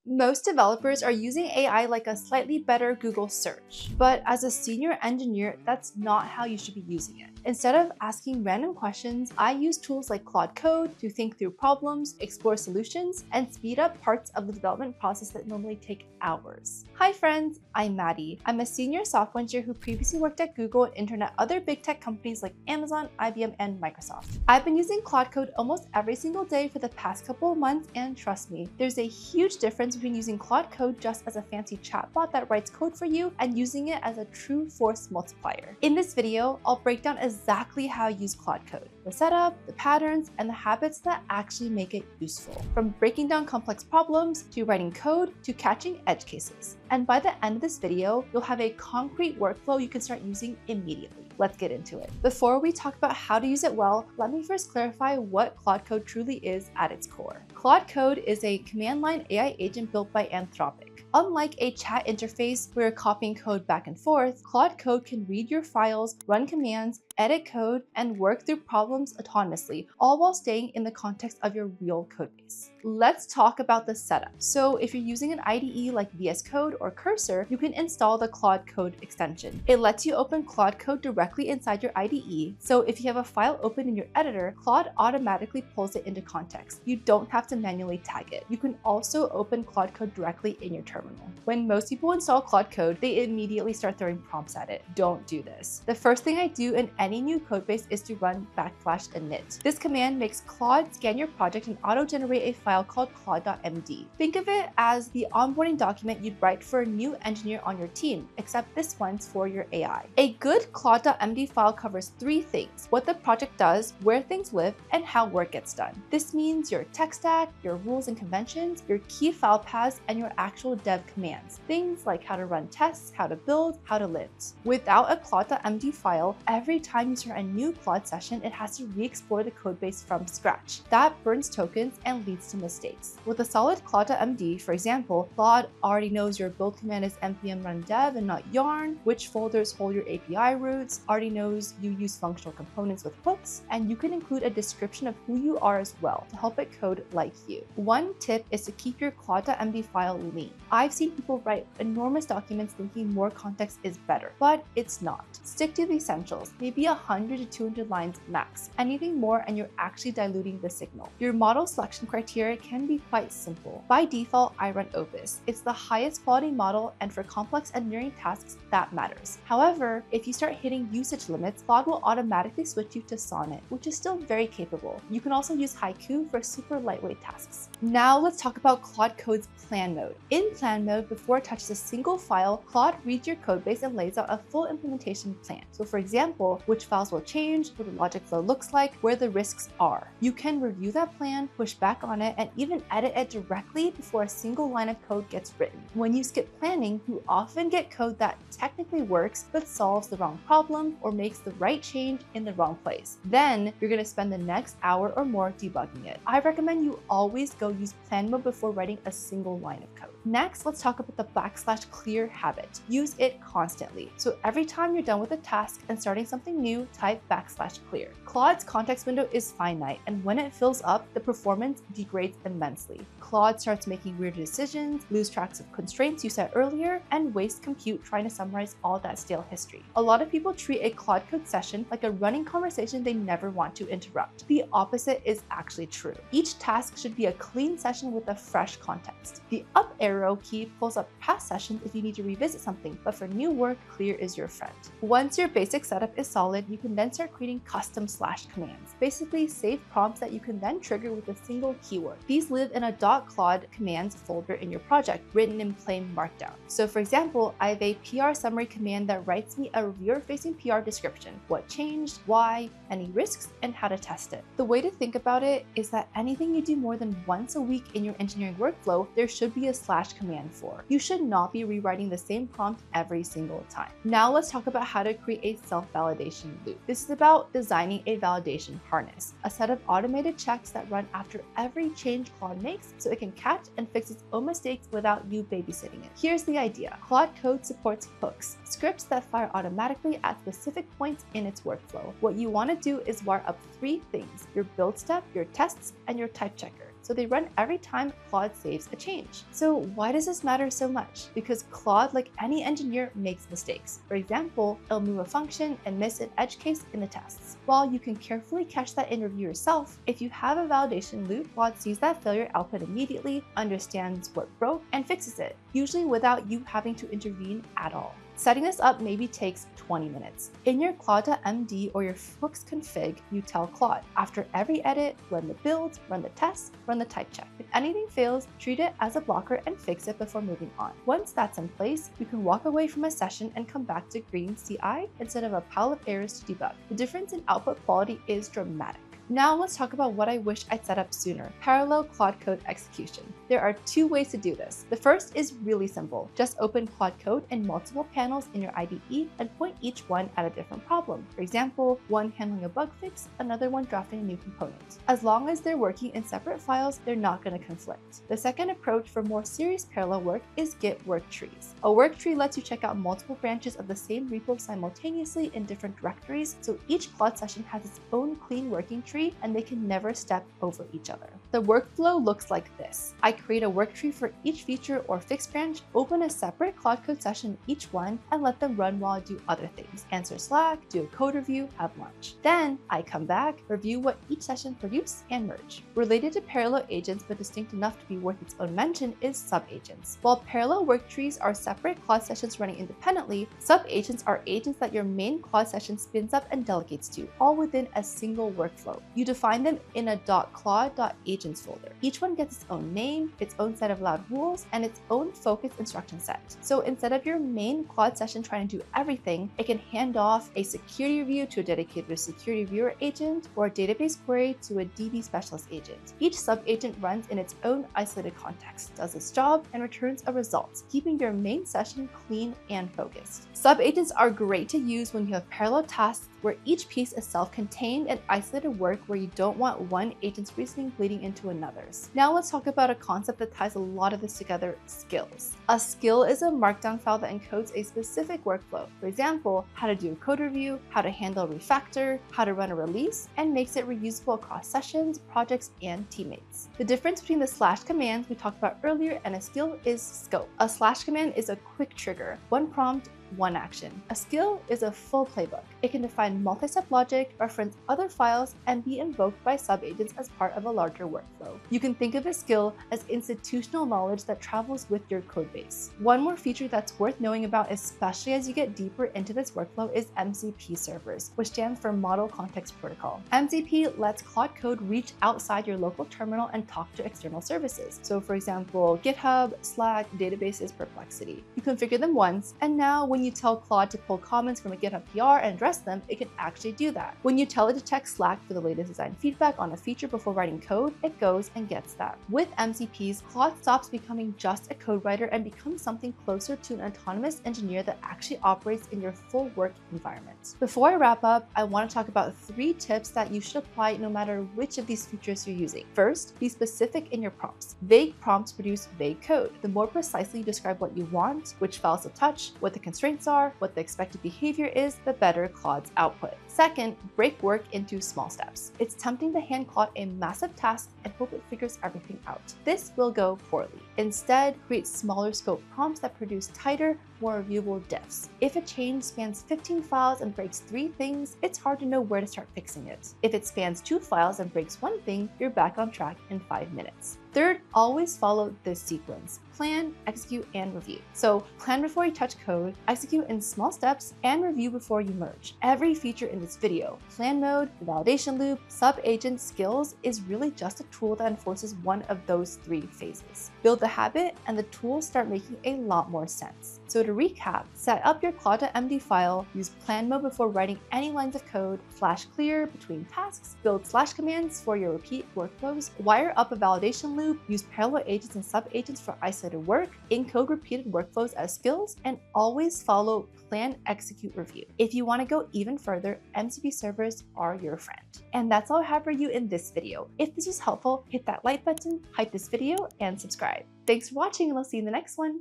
Most developers are using AI like a slightly better Google search, but as a senior engineer, that's not how you should be using it. Instead of asking random questions, I use tools like Claude Code to think through problems, explore solutions, and speed up parts of the development process that normally take hours. Hi friends, I'm Maddie. I'm a senior software engineer who previously worked at Google and interned at other big tech companies like Amazon, IBM, and Microsoft. I've been using Claude Code almost every single day for the past couple of months, and trust me, there's a huge difference between using Claude Code just as a fancy chatbot that writes code for you and using it as a true force multiplier. In this video, I'll break down exactly how I use Claude Code, the setup, the patterns, and the habits that actually make it useful. From breaking down complex problems, to writing code, to catching edge cases. And by the end of this video, you'll have a concrete workflow you can start using immediately. Let's get into it. Before we talk about how to use it well, let me first clarify what Claude Code truly is at its core. Claude Code is a command line AI agent built by Anthropic. Unlike a chat interface where you're copying code back and forth, Claude Code can read your files, run commands, edit code, and work through problems autonomously, all while staying in the context of your real codebase. Let's talk about the setup. So if you're using an IDE like VS Code or Cursor, you can install the Claude Code extension. It lets you open Claude Code directly inside your IDE, so if you have a file open in your editor, Claude automatically pulls it into context. You don't have to manually tag it. You can also open Claude Code directly in your terminal. When most people install Claude Code, they immediately start throwing prompts at it. Don't do this. The first thing I do in any new codebase is to run /init. This command makes Claude scan your project and auto-generate a file called Claude.md. Think of it as the onboarding document you'd write for a new engineer on your team, except this one's for your AI. A good Claude.md file covers three things: what the project does, where things live, and how work gets done. This means your tech stack, your rules and conventions, your key file paths, and your actual dev commands. Things like how to run tests, how to build, how to lint. Without a Claude.md file, every time you start a new Claude session, it has to re-explore the codebase from scratch. That burns tokens and leads to mistakes. With a solid Claude.md, for example, Claude already knows your build command is npm run dev and not yarn, which folders hold your API routes, already knows you use functional components with hooks, and you can include a description of who you are as well to help it code like you. One tip is to keep your Claude.md file lean. I've seen people write enormous documents thinking more context is better, but it's not. Stick to the essentials, maybe 100 to 200 lines max. Anything more and you're actually diluting the signal. Your model selection criteria can be quite simple. By default, I run Opus. It's the highest quality model, and for complex engineering tasks, that matters. However, if you start hitting usage limits, Claude will automatically switch you to Sonnet, which is still very capable. You can also use Haiku for super lightweight tasks. Now let's talk about Claude Code's plan mode. In plan mode, before it touches a single file, Claude reads your codebase and lays out a full implementation plan. So for example, which files will change, what the logic flow looks like, where the risks are. You can review that plan, push back on it, and even edit it directly before a single line of code gets written. When you skip planning, you often get code that technically works but solves the wrong problem or makes the right change in the wrong place. Then you're going to spend the next hour or more debugging it. I recommend you always go use plan mode before writing a single line of code. Next, let's talk about the /clear habit. Use it constantly. So every time you're done with a task and starting something new, type /clear. Claude's context window is finite, and when it fills up, the performance degrades immensely. Claude starts making weird decisions, lose tracks of constraints you set earlier, and waste compute trying to summarize all that stale history. A lot of people treat a Claude Code session like a running conversation they never want to interrupt. The opposite is actually true. Each task should be a clean session with a fresh context. The up arrow key pulls up past sessions if you need to revisit something, but for new work, clear is your friend. Once your basic setup is solid, you can then start creating custom / commands, basically safe prompts that you can then trigger with a single keyword. These live in a .claude commands folder in your project, written in plain markdown. So for example, I have a PR summary command that writes me a reviewer-facing PR description, what changed, why, any risks, and how to test it. The way to think about it is that anything you do more than once a week in your engineering workflow, there should be a / command for. You should not be rewriting the same prompt every single time. Now let's talk about how to create a self-validation loop. This is about designing a validation harness, a set of automated checks that run after every change Claude makes so it can catch and fix its own mistakes without you babysitting it. Here's the idea. Claude Code supports hooks, scripts that fire automatically at specific points in its workflow. What you want to do is wire up three things: your build step, your tests, and your type checker. so they run every time Claude saves a change. So why does this matter so much? Because Claude, like any engineer, makes mistakes. For example, it'll move a function and miss an edge case in the tests. While you can carefully catch that in review yourself, if you have a validation loop, Claude sees that failure output immediately, understands what broke, and fixes it, usually without you having to intervene at all. Setting this up maybe takes 20 minutes. In your Claude.md or your Hooks config, you tell Claude, after every edit, run the build, run the test, run the type check. If anything fails, treat it as a blocker and fix it before moving on. Once that's in place, you can walk away from a session and come back to green CI instead of a pile of errors to debug. The difference in output quality is dramatic. Now let's talk about what I wish I'd set up sooner: parallel Claude Code execution. There are two ways to do this. The first is really simple. Just open Claude Code in multiple panels in your IDE and point each one at a different problem. For example, one handling a bug fix, another one drafting a new component. As long as they're working in separate files, they're not going to conflict. The second approach for more serious parallel work is Git work trees. A work tree lets you check out multiple branches of the same repo simultaneously in different directories, so each Claude session has its own clean working tree and they can never step over each other. The workflow looks like this. I create a work tree for each feature or fixed branch, open a separate Claude Code session in each one, and let them run while I do other things. Answer Slack, do a code review, have lunch. Then I come back, review what each session produced, and merge. Related to parallel agents but distinct enough to be worth its own mention is sub-agents. While parallel work trees are separate Claude sessions running independently, sub-agents are agents that your main Claude session spins up and delegates to, all within a single workflow. You define them in a .claude.agents folder. Each one gets its own name, its own set of loud rules, and its own focus instruction set. So instead of your main Claude session trying to do everything, it can hand off a security review to a dedicated security reviewer agent or a database query to a DB specialist agent. Each sub-agent runs in its own isolated context, does its job, and returns a result, keeping your main session clean and focused. Sub-agents are great to use when you have parallel tasks where each piece is self-contained and isolated work where you don't want one agent's reasoning bleeding into another's. Now let's talk about a concept that ties a lot of this together: skills. A skill is a markdown file that encodes a specific workflow. For example, how to do a code review, how to handle a refactor, how to run a release, and makes it reusable across sessions, projects, and teammates. The difference between the slash commands we talked about earlier and a skill is scope. A slash command is a quick trigger, one prompt, one action. A skill is a full playbook. It can define multi-step logic, reference other files, and be invoked by sub-agents as part of a larger workflow. You can think of a skill as institutional knowledge that travels with your codebase. One more feature that's worth knowing about, especially as you get deeper into this workflow, is MCP Servers, which stands for Model Context Protocol. MCP lets Claude Code reach outside your local terminal and talk to external services. So for example, GitHub, Slack, databases, Perplexity. You configure them once, and now when you tell Claude to pull comments from a GitHub PR and address them, it can actually do that. When you tell it to check Slack for the latest design feedback on a feature before writing code, it goes and gets that. With MCPs, Claude stops becoming just a code writer and becomes something closer to an autonomous engineer that actually operates in your full work environment. Before I wrap up, I want to talk about 3 tips that you should apply no matter which of these features you're using. First, be specific in your prompts. Vague prompts produce vague code. The more precisely you describe what you want, which files to touch, what the constraints are, what the expected behavior is, the better Claude's output. Second, break work into small steps. It's tempting to hand Claude a massive task and hope it figures everything out. This will go poorly. Instead, create smaller scope prompts that produce tighter, more reviewable diffs. If a change spans 15 files and breaks 3 things, it's hard to know where to start fixing it. If it spans 2 files and breaks 1 thing, you're back on track in 5 minutes. Third, always follow this sequence: plan, execute, and review. So plan before you touch code, execute in small steps, and review before you merge. Every feature in this video, plan mode, the validation loop, sub-agent, skills, is really just a tool that enforces one of those 3 phases. Build the habit and the tools start making a lot more sense. So to recap, set up your Claude.md file, use plan mode before writing any lines of code, flash clear between tasks, build slash commands for your repeat workflows, wire up a validation loop, use parallel agents and sub-agents for isolated work, encode repeated workflows as skills, and always follow plan, execute, review. If you want to go even further, MCP servers are your friend. And that's all I have for you in this video. If this was helpful, hit that like button, hype this video, and subscribe. Thanks for watching, and I'll see you in the next one.